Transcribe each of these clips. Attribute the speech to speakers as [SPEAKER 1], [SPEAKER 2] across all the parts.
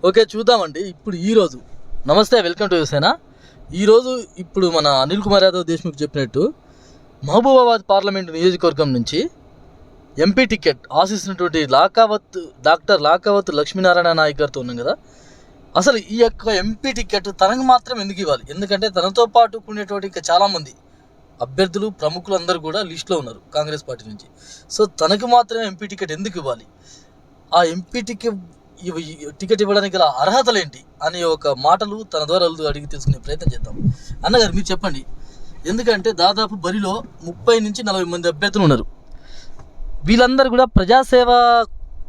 [SPEAKER 1] Okay, చూద్దామండి. ఇప్పుడు ఈరోజు నమస్తే, వెల్కమ్ టు యువసేన. ఈరోజు ఇప్పుడు మన అనిల్ కుమార్ యాదవ్ దేశ్ముఖ్ చెప్పినట్టు మహబూబాబాద్ పార్లమెంటు నియోజకవర్గం నుంచి ఎంపీ టికెట్ ఆశిస్తున్నటువంటి డాక్టర్ లాకావత్ లక్ష్మీనారాయణ నాయక్ గారితో ఉన్నాం కదా. అసలు ఈ యొక్క ఎంపీ టికెట్ తనకు మాత్రం ఎందుకు ఇవ్వాలి? ఎందుకంటే తనతో పాటు ఉండేటువంటి ఇంకా చాలామంది అభ్యర్థులు ప్రముఖులు అందరూ కూడా లిస్టులో ఉన్నారు కాంగ్రెస్ పార్టీ నుంచి. సో తనకు మాత్రమే ఎంపీ టికెట్ ఎందుకు ఇవ్వాలి? ఆ ఎంపీ టికెట్ ఇవ్వడానికి గల అర్హతలు ఏంటి అనే ఒక మాటలు తన ద్వారా అడిగి తెలుసుకునే ప్రయత్నం చేద్దాం. అన్నగారు మీరు చెప్పండి. ఎందుకంటే దాదాపు బరిలో 30 నుంచి 40 మంది అభ్యర్థులు ఉన్నారు. వీళ్ళందరూ కూడా ప్రజాసేవ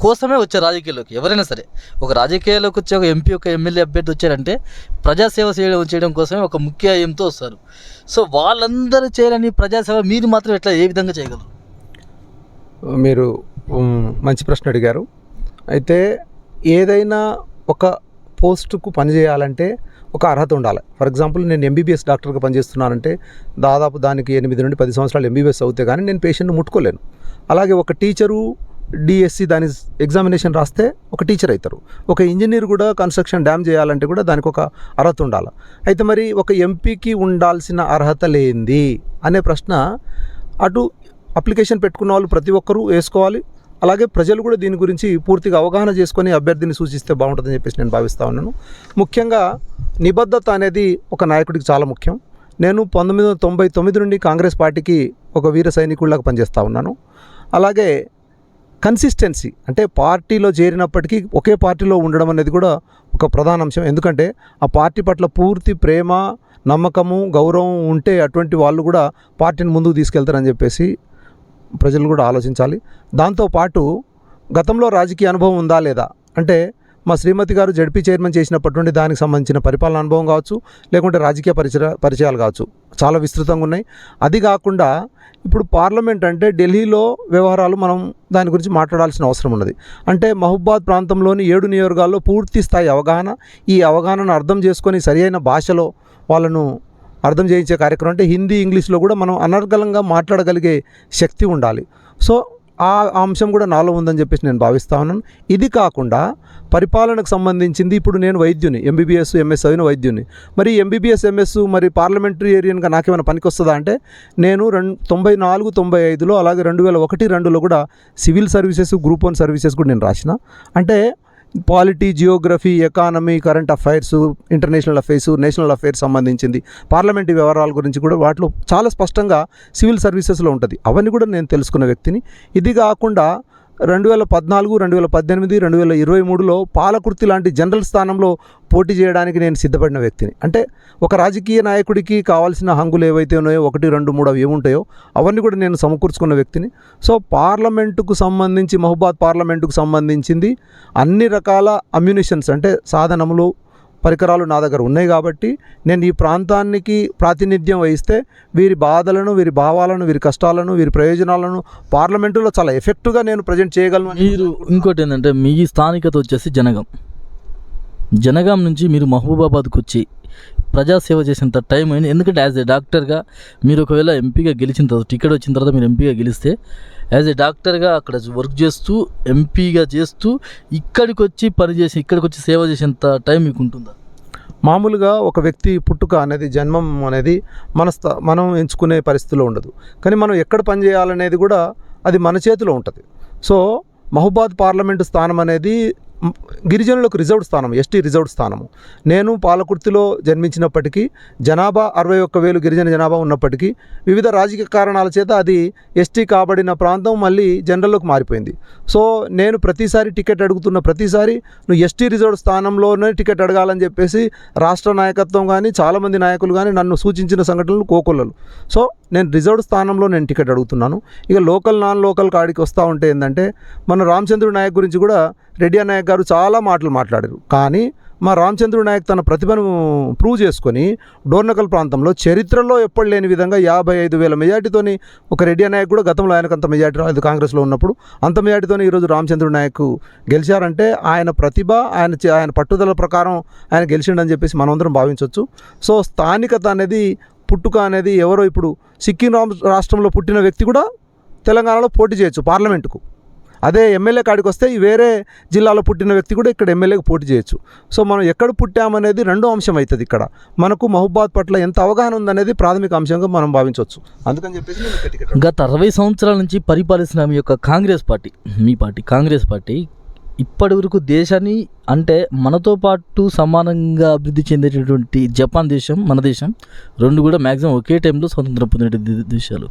[SPEAKER 1] కోసమే వచ్చారు రాజకీయాల్లోకి. ఎవరైనా సరే ఒక రాజకీయాల్లోకి వచ్చే ఒక ఎంపీ, ఒక ఎమ్మెల్యే అభ్యర్థి వచ్చారంటే ప్రజాసేవ చేయడం కోసమే ఒక ముఖ్య ఏంతో వస్తారు. సో వాళ్ళందరూ చేయాలని ప్రజాసేవ మీరు మాత్రం ఏ విధంగా చేయగలరు?
[SPEAKER 2] మీరు మంచి ప్రశ్న అడిగారు. అయితే ఏదైనా ఒక పోస్టుకు పనిచేయాలంటే ఒక అర్హత ఉండాలి. ఫర్ ఎగ్జాంపుల్, నేను ఎంబీబీఎస్ డాక్టర్గా పనిచేస్తున్నానంటే దాదాపు దానికి 8 నుండి 10 సంవత్సరాలు ఎంబీబీఎస్ అవుతే కానీ నేను పేషెంట్ని ముట్టుకోలేను. అలాగే ఒక టీచరు డిఎస్సి దాని ఎగ్జామినేషన్ రాస్తే ఒక టీచర్ అవుతారు. ఒక ఇంజనీర్ కూడా కన్స్ట్రక్షన్ డ్యామ్ చేయాలంటే కూడా దానికి ఒక అర్హత ఉండాలి. అయితే మరి ఒక ఎంపీకి ఉండాల్సిన అర్హత లేనిది అనే ప్రశ్న అటు అప్లికేషన్ పెట్టుకున్న వాళ్ళు ప్రతి ఒక్కరూ వేసుకోవాలి. అలాగే ప్రజలు కూడా దీని గురించి పూర్తిగా అవగాహన చేసుకొని అభ్యర్థిని సూచిస్తే బాగుంటుందని చెప్పేసి నేను భావిస్తూ ఉన్నాను. ముఖ్యంగా నిబద్ధత అనేది ఒక నాయకుడికి చాలా ముఖ్యం. నేను 1999 నుండి కాంగ్రెస్ పార్టీకి ఒక వీర సైనికుడిలాగా పనిచేస్తూ ఉన్నాను. అలాగే కన్సిస్టెన్సీ అంటే పార్టీలో చేరినప్పటికీ ఒకే పార్టీలో ఉండడం అనేది కూడా ఒక ప్రధాన అంశం. ఎందుకంటే ఆ పార్టీ పట్ల పూర్తి ప్రేమ, నమ్మకము, గౌరవం ఉంటే అటువంటి వాళ్ళు కూడా పార్టీని ముందుకు తీసుకెళ్తారని చెప్పేసి ప్రజలు కూడా ఆలోచించాలి. దాంతోపాటు గతంలో రాజకీయ అనుభవం ఉందా లేదా అంటే మా శ్రీమతి గారు జడ్పీ చైర్మన్ చేసినప్పటి నుండి దానికి సంబంధించిన పరిపాలన అనుభవం కావచ్చు, లేకుంటే రాజకీయ పరిచయాలు కావచ్చు, చాలా విస్తృతంగా ఉన్నాయి. అది కాకుండా ఇప్పుడు పార్లమెంట్ అంటే ఢిల్లీలో వ్యవహారాలు మనం దాని గురించి మాట్లాడాల్సిన అవసరం ఉన్నది. అంటే మహబూబాబాద్ ప్రాంతంలోని 7 నియోజకవర్గాల్లో పూర్తి స్థాయి అవగాహన, ఈ అవగాహనను అర్థం చేసుకొని సరి అయిన భాషలో వాళ్ళను అర్థం చేయించే కార్యక్రమం. అంటే హిందీ, ఇంగ్లీష్లో కూడా మనం అనర్గళంగా మాట్లాడగలిగే శక్తి ఉండాలి. సో ఆ అంశం కూడా నాలో ఉందని చెప్పేసి నేను భావిస్తా ఉన్నాను. ఇది కాకుండా పరిపాలనకు సంబంధించింది, ఇప్పుడు నేను వైద్యుని, ఎంబీబీఎస్ ఎంఎస్ అయిన వైద్యుని. మరి ఎంబీబీఎస్ ఎంఎస్ మరి పార్లమెంటరీయన్గా నాకేమైనా పనికి వస్తుందా అంటే నేను 94, 95లో అలాగే 2001, 2లో కూడా సివిల్ సర్వీసెస్, గ్రూప్ 1 సర్వీసెస్ కూడా నేను రాసిన. అంటే polity, Geography, economy, current affairs, international affairs, national affairs సంబంధించింది పార్లమెంటరీ వ్యవహారాల గురించి కూడా వాటిలో చాలా స్పష్టంగా సివిల్ సర్వీసెస్లో ఉంటుంది. అవన్నీ కూడా నేను తెలుసుకున్న వ్యక్తిని. ఇది కాకుండా 2014, 2018, 2023లో పాలకుర్తి లాంటి జనరల్ స్థానంలో పోటీ చేయడానికి నేను సిద్ధపడిన వ్యక్తిని. అంటే ఒక రాజకీయ నాయకుడికి కావాల్సిన హంగులు ఏవైతే ఉన్నాయో 1, 2, 3 అవి ఏముంటాయో అవన్నీ కూడా నేను సమకూర్చుకున్న వ్యక్తిని. సో పార్లమెంటుకు సంబంధించి, మహబూబాబాద్ పార్లమెంటుకు సంబంధించింది అన్ని రకాల అమ్యునిషన్స్ అంటే సాధనములు, పరికరాలు నా దగ్గర ఉన్నాయి. కాబట్టి నేను ఈ ప్రాంతానికి ప్రాతినిధ్యం వహిస్తే వీరి బాధలను, వీరి భావాలను, వీరి కష్టాలను, వీరి ప్రయోజనాలను పార్లమెంటులో చాలా ఎఫెక్టివ్గా నేను ప్రజెంట్ చేయగలను.
[SPEAKER 1] మీరు ఇంకోటి ఏంటంటే మీ స్థానికత వచ్చేసి జనగాం నుంచి మీరు మహబూబాబాద్కి వచ్చి ప్రజాసేవ చేసేంత టైం అయింది. ఎందుకంటే యాజ్ ఏ డాక్టర్గా మీరు ఒకవేళ ఎంపీగా గెలిచిన తర్వాత, టికెట్ వచ్చిన తర్వాత మీరు ఎంపీగా గెలిస్తే యాజ్ ఏ డాక్టర్గా అక్కడ వర్క్ చేస్తూ, ఎంపీగా చేస్తూ ఇక్కడికి వచ్చి సేవ చేసేంత టైం మీకు ఉంటుందా?
[SPEAKER 2] మామూలుగా ఒక వ్యక్తి పుట్టుక అనేది, జన్మం అనేది మనం ఎంచుకునే పరిస్థితిలో ఉండదు. కానీ మనం ఎక్కడ పనిచేయాలనేది కూడా అది మన చేతిలో ఉంటుంది. సో మహబూబాబాద్ పార్లమెంటు స్థానం అనేది గిరిజనులకు రిజర్వ్డ్ స్థానం, ఎస్టీ రిజర్వ్డ్ స్థానము. నేను పాలకుర్తిలో జన్మించినప్పటికీ జనాభా 61,000 గిరిజన జనాభా ఉన్నప్పటికీ వివిధ రాజకీయ కారణాల చేత అది ఎస్టీ కాబడిన ప్రాంతం మళ్ళీ జనరల్లోకి మారిపోయింది. సో నేను ప్రతిసారి టికెట్ అడుగుతున్న ప్రతిసారి నువ్వు ఎస్టీ రిజర్వ్డ్ స్థానంలోనే టికెట్ అడగాలని చెప్పేసి రాష్ట్ర నాయకత్వం కానీ చాలామంది నాయకులు కానీ నన్ను సూచించిన సంఘటనలు కోకొల్లలు. సో నేను రిజర్వ్డ్ స్థానంలో నేను టికెట్ అడుగుతున్నాను. ఇక లోకల్, నాన్ లోకల్ కాడికి వస్తూ ఉంటే ఏంటంటే మన రామచంద్రుడు నాయక్ గురించి కూడా రెడ్డి నాయక్ గారు చాలా మాటలు మాట్లాడారు. కానీ మా రామచంద్రుడు నాయక్ తన ప్రతిభను ప్రూవ్ చేసుకొని డోర్నకల్ ప్రాంతంలో చరిత్రలో ఎప్పుడు లేని విధంగా 55,000 మెజార్టీతోని ఒక రెడ్డి నాయక్ కూడా గతంలో ఆయనకు అంత మెజార్టీ రాలేదు కాంగ్రెస్లో ఉన్నప్పుడు, అంత మెజార్టీతోని ఈరోజు రామచంద్రుడు నాయక్ గెలిచారంటే ఆయన ప్రతిభ, ఆయన పట్టుదల ప్రకారం ఆయన గెలిచిండని చెప్పేసి మనమందరం భావించవచ్చు. సో స్థానికత అనేది, పుట్టుక అనేది, ఎవరో ఇప్పుడు సిక్కిం రాష్ట్రంలో పుట్టిన వ్యక్తి కూడా తెలంగాణలో పోటీ చేయొచ్చు పార్లమెంటుకు. అదే ఎమ్మెల్యే కాడికి వస్తే ఈ వేరే జిల్లాలో పుట్టిన వ్యక్తి కూడా ఇక్కడ ఎమ్మెల్యేకి పోటీ చేయొచ్చు. సో మనం ఎక్కడ పుట్టామనేది రెండో అంశం అవుతుంది. ఇక్కడ మనకు మహబూబాద్ పట్ల ఎంత అవగాహన ఉందనేది ప్రాథమిక అంశంగా మనం భావించవచ్చు. అందుకని చెప్పేసి నేను టికెట్
[SPEAKER 1] గత 60 సంవత్సరాల నుంచి పరిపాలిస్తున్న మీ యొక్క కాంగ్రెస్ పార్టీ, మీ పార్టీ కాంగ్రెస్ పార్టీ ఇప్పటి వరకు దేశాన్ని అంటే మనతో పాటు సమానంగా అభివృద్ధి చెందేటటువంటి జపాన్ దేశం, మన దేశం రెండు కూడా మ్యాక్సిమం ఒకే టైంలో స్వతంత్రం పొందిన దేశాలు.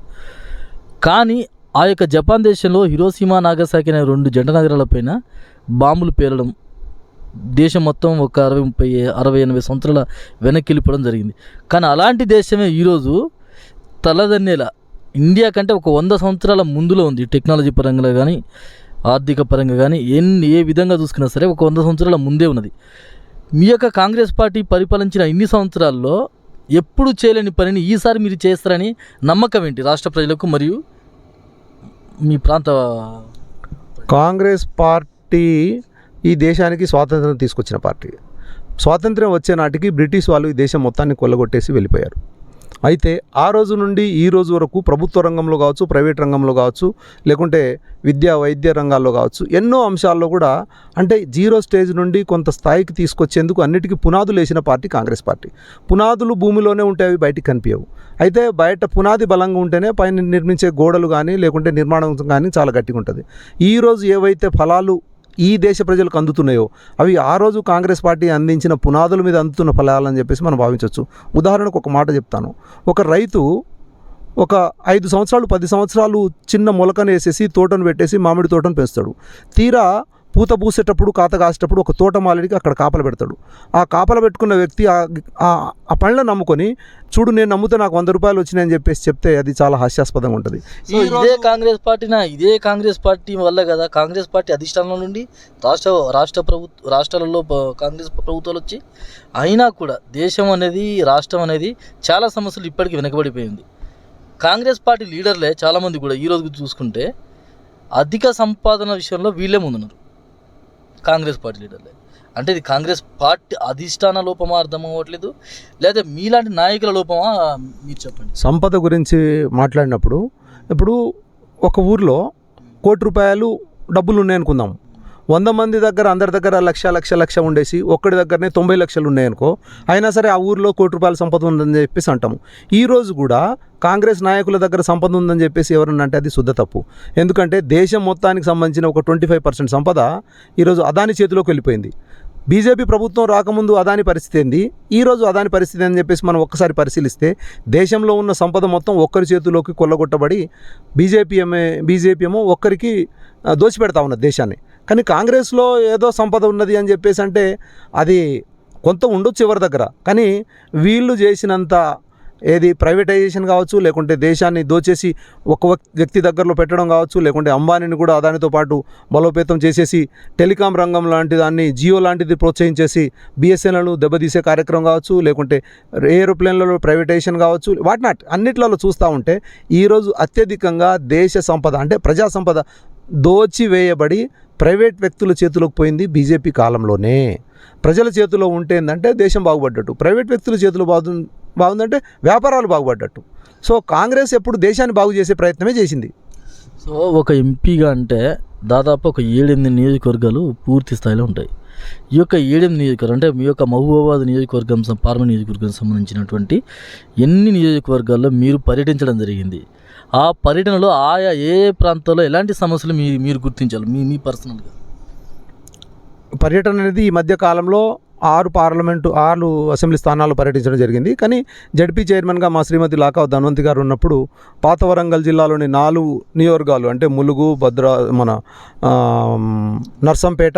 [SPEAKER 1] కానీ ఆ యొక్క జపాన్ దేశంలో హిరోషిమా, నాగసాకి అనే 2 జంట నగరాలపైన బాంబులు పేలడం దేశం మొత్తం ఒక 60-80 సంవత్సరాల వెనక్కి వెళ్ళిపోవడం జరిగింది. కానీ అలాంటి దేశమే ఈరోజు తలదన్నేలా ఇండియా కంటే ఒక 100 సంవత్సరాల ముందులో ఉంది. టెక్నాలజీ పరంగా కానీ, ఆర్థిక పరంగా కానీ, ఏ విధంగా చూసుకున్నా సరే ఒక 100 సంవత్సరాల ముందే ఉన్నది. మీ యొక్క కాంగ్రెస్ పార్టీ పరిపాలించిన ఇన్ని సంవత్సరాల్లో ఎప్పుడు చేయలేని పనిని ఈసారి మీరు చేస్తారని నమ్మకం ఏంటి రాష్ట్ర ప్రజలకు మరియు మీ ప్రాంత?
[SPEAKER 2] కాంగ్రెస్ పార్టీ ఈ దేశానికి స్వాతంత్రం తీసుకొచ్చిన పార్టీ. స్వాతంత్రం వచ్చే నాటికి బ్రిటిష్ వాళ్ళు ఈ దేశం మొత్తాన్ని కొల్లగొట్టేసి వెళ్ళిపోయారు. అయితే ఆ రోజు నుండి ఈ రోజు వరకు ప్రభుత్వ రంగంలో కావచ్చు, ప్రైవేట్ రంగంలో కావచ్చు, లేకుంటే విద్యా వైద్య రంగాల్లో కావచ్చు, ఎన్నో అంశాల్లో కూడా అంటే జీరో స్టేజ్ నుండి కొంత స్థాయికి తీసుకొచ్చేందుకు అన్నిటికీ పునాదులు వేసిన పార్టీ కాంగ్రెస్ పార్టీ. పునాదులు భూమిలోనే ఉంటే అవి బయటికి కనిపించవు. అయితే బయట పునాది బలంగా ఉంటేనే పైన నిర్మించే గోడలు కానీ లేకుంటే నిర్మాణం కానీ చాలా గట్టిగా ఉంటుంది. ఈరోజు ఏవైతే ఫలాలు ఈ దేశ ప్రజలకు అందుతున్నాయో అవి ఆ రోజు కాంగ్రెస్ పార్టీ అందించిన పునాదుల మీద అందుతున్న ఫలాలని చెప్పేసి మనం భావించవచ్చు. ఉదాహరణకు ఒక మాట చెప్తాను. ఒక రైతు ఒక 5 సంవత్సరాలు 10 సంవత్సరాలు చిన్న మొలకను వేసేసి తోటను పెట్టేసి మామిడి తోటను పెంచుతాడు. తీరా పూత పూసేటప్పుడు, కాత కాసేటప్పుడు ఒక తోటమాలిడికి అక్కడ కాపల పెడతాడు. ఆ కాపల పెట్టుకున్న వ్యక్తి ఆ పండ్లను నమ్ముకొని, చూడు నేను నమ్మితే నాకు 100 రూపాయలు వచ్చినాయని చెప్పేసి చెప్తే అది చాలా హాస్యాస్పదంగా ఉంటుంది.
[SPEAKER 1] ఇదే కాంగ్రెస్ పార్టీ వల్ల కదా కాంగ్రెస్ పార్టీ అధిష్టానంలో నుండి రాష్ట్రాలలో కాంగ్రెస్ ప్రభుత్వాలు వచ్చి అయినా కూడా దేశం అనేది, రాష్ట్రం అనేది చాలా సమస్యలు ఇప్పటికీ వెనకబడిపోయింది. కాంగ్రెస్ పార్టీ లీడర్లే చాలామంది కూడా ఈరోజు చూసుకుంటే అధిక సంపాదన విషయంలో వీళ్ళే ముందున్నారు. కాంగ్రెస్ పార్టీ లీడర్లే అంటే ఇది కాంగ్రెస్ పార్టీ అధిష్టాన లోపమా అర్థం అవ్వట్లేదు, లేదా మీలాంటి నాయకుల లోపమా? మీరు చెప్పండి.
[SPEAKER 2] సంపద గురించి మాట్లాడినప్పుడు ఇప్పుడు ఒక ఊర్లో 1 కోటి రూపాయలు డబ్బులు ఉన్నాయనుకుందాం. 100 మంది దగ్గర అందరి దగ్గర లక్ష ఉండేసి ఒక్కడి దగ్గరనే 90 లక్షలు ఉన్నాయనుకో, అయినా సరే ఆ ఊరిలో 1 కోటి రూపాయల సంపద ఉందని చెప్పేసి అంటాము. ఈరోజు కూడా కాంగ్రెస్ నాయకుల దగ్గర సంపద ఉందని చెప్పేసి ఎవరన్నా అంటే అది శుద్ధ తప్పు. ఎందుకంటే దేశం మొత్తానికి సంబంధించిన ఒక 25% సంపద ఈరోజు అదాని చేతిలోకి వెళ్ళిపోయింది. బీజేపీ ప్రభుత్వం రాకముందు అదాని పరిస్థితి ఏంది, ఈరోజు అదాని పరిస్థితి అని చెప్పేసి మనం ఒక్కసారి పరిశీలిస్తే దేశంలో ఉన్న సంపద మొత్తం ఒక్కరి చేతిలోకి కొల్లగొట్టబడి బీజేపీ ఏమో ఒక్కరికి దోచిపెడతా ఉన్నది దేశాన్ని. కానీ కాంగ్రెస్లో ఏదో సంపద ఉన్నది అని చెప్పేసి అంటే అది కొంత ఉండొచ్చు ఎవరి దగ్గర, కానీ వీళ్ళు చేసినంత ఏది ప్రైవేటైజేషన్ కావచ్చు, లేకుంటే దేశాన్ని దోచేసి ఒక వ్యక్తి దగ్గరలో పెట్టడం కావచ్చు, లేకుంటే అంబానీని కూడా అదానితో పాటు బలోపేతం చేసేసి టెలికాం రంగం లాంటి దాన్ని, జియో లాంటిది ప్రోత్సహించేసి బిఎస్ఎన్ఎల్ను దెబ్బతీసే కార్యక్రమం కావచ్చు, లేకుంటే ఏరోప్లేన్లలో ప్రైవేటైజేషన్ కావచ్చు, వాటినాట్ అన్నిట్లలో చూస్తూ ఉంటే ఈరోజు అత్యధికంగా దేశ సంపద అంటే ప్రజా సంపద దోచివేయబడి ప్రైవేట్ వ్యక్తుల చేతిలోకి పోయింది బీజేపీ కాలంలోనే. ప్రజల చేతిలో ఉంటే ఏంటంటే దేశం బాగుపడ్డట్టు, ప్రైవేట్ వ్యక్తుల చేతిలో బాగుందంటే వ్యాపారాలు బాగుపడ్డట్టు. సో కాంగ్రెస్ ఎప్పుడు దేశాన్ని బాగు చేసే ప్రయత్నమే చేసింది.
[SPEAKER 1] సో ఒక ఎంపీగా అంటే దాదాపు ఒక 7-8 నియోజకవర్గాలు పూర్తి స్థాయిలో ఉంటాయి. ఈ యొక్క 7-8 నియోజకవర్గాలు అంటే మీ యొక్క మహబూబాబాద్ నియోజకవర్గం, పార్లమెంట్ నియోజకవర్గం సంబంధించినటువంటి ఎన్ని నియోజకవర్గాల్లో మీరు పర్యటించడం జరిగింది? ఆ పర్యటనలో ఆయా ఏ ప్రాంతాల్లో ఎలాంటి సమస్యలు మీరు గుర్తించాలి మీ పర్సనల్గా?
[SPEAKER 2] పర్యటన అనేది ఈ మధ్య కాలంలో 6 అసెంబ్లీ స్థానాలు పర్యటించడం జరిగింది. కానీ జడ్పీ చైర్మన్గా మా శ్రీమతి లాకా ధన్వంతి గారు ఉన్నప్పుడు పాత వరంగల్ జిల్లాలోని 4 నియోజకవర్గాలు అంటే ములుగు, నర్సంపేట,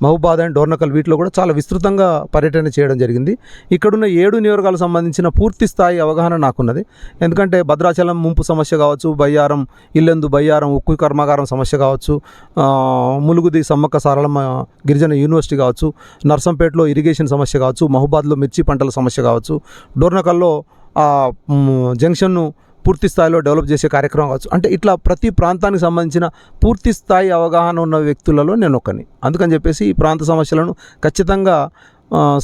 [SPEAKER 2] మహబూబాద్ అండ్ డోర్నకల్ వీటిలో కూడా చాలా విస్తృతంగా పర్యటన చేయడం జరిగింది. ఇక్కడున్న 7 నియోజకవర్గాలకు సంబంధించిన పూర్తి స్థాయి అవగాహన నాకున్నది. ఎందుకంటే భద్రాచలం ముంపు సమస్య కావచ్చు, బయ్యారం ఉక్కు కర్మాగారం సమస్య కావచ్చు, ములుగుది సమ్మక్క సారలమ్మ గిరిజన యూనివర్సిటీ కావచ్చు, నర్సంపేటలో ఇరిగేషన్ సమస్య కావచ్చు, మహబూబాద్లో మిర్చి పంటల సమస్య కావచ్చు, డోర్నకల్లో జంక్షన్ను పూర్తి స్థాయిలో డెవలప్ చేసే కార్యక్రమం కావచ్చు. అంటే ఇట్లా ప్రతి ప్రాంతానికి సంబంధించిన పూర్తి స్థాయి అవగాహన ఉన్న వ్యక్తులలో నేను ఒకని. అందుకని చెప్పేసి ఈ ప్రాంత సమస్యలను ఖచ్చితంగా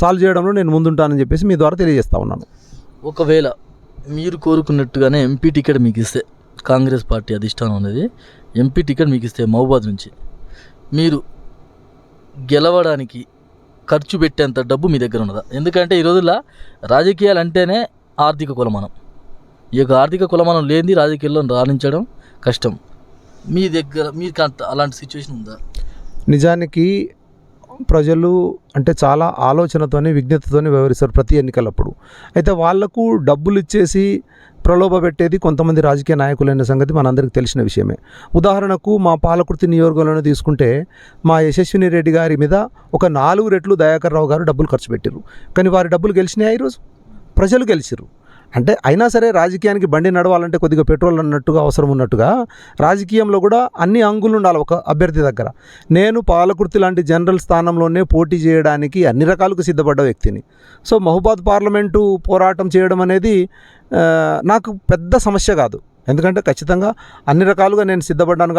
[SPEAKER 2] సాల్వ్ చేయడంలో నేను ముందుంటానని చెప్పేసి మీ ద్వారా తెలియజేస్తా ఉన్నాను.
[SPEAKER 1] ఒకవేళ మీరు కోరుకున్నట్టుగానే ఎంపీ టికెట్ మీకు ఇస్తే, కాంగ్రెస్ పార్టీ అధిష్టానం అనేది ఎంపీ టికెట్ మీకు ఇస్తే మహబూబాద్ నుంచి మీరు గెలవడానికి ఖర్చు పెట్టేంత డబ్బు మీ దగ్గర ఉన్నదా? ఎందుకంటే ఈ రోజుల్లో రాజకీయాలు అంటేనే ఆర్థిక కులమానం. ఈ యొక్క ఆర్థిక కులమానం లేనిది రాజకీయాల్లో రాణించడం కష్టం. మీ దగ్గర మీకు అలాంటి సిచ్యువేషన్ ఉందా?
[SPEAKER 2] నిజానికి ప్రజలు అంటే చాలా ఆలోచనతోనే విజ్ఞతతోనే వ్యవహరిస్తారు ప్రతి ఎన్నికలప్పుడు. అయితే వాళ్లకు డబ్బులు ఇచ్చేసి ప్రలోభ పెట్టేది కొంతమంది రాజకీయ నాయకులైన సంగతి మనందరికీ తెలిసిన విషయమే. ఉదాహరణకు మా పాలకుర్తి నియోజకవర్గంలో తీసుకుంటే మా యశస్విని రెడ్డి గారి మీద ఒక 4 రెట్లు దయాకర్ రావు గారు డబ్బులు ఖర్చు పెట్టారు. కానీ వారి డబ్బులు గెలిచినాయి, ఈరోజు ప్రజలు గెలిచిర్రు. అంటే అయినా సరే రాజకీయానికి బండి నడవాలంటే కొద్దిగా పెట్రోల్ అన్నట్టుగా అవసరం ఉన్నట్టుగా రాజకీయంలో కూడా అన్ని అంగులు ఉండాలి ఒక అభ్యర్థి దగ్గర. నేను పాలకుర్తి లాంటి జనరల్ స్థానంలోనే పోటీ చేయడానికి అన్ని రకాలుగా సిద్ధపడ్డ వ్యక్తిని. సో మహబూబాద్ పార్లమెంటు పోరాటం చేయడం అనేది నాకు పెద్ద సమస్య కాదు. ఎందుకంటే ఖచ్చితంగా అన్ని రకాలుగా నేను సిద్ధపడ్డాను.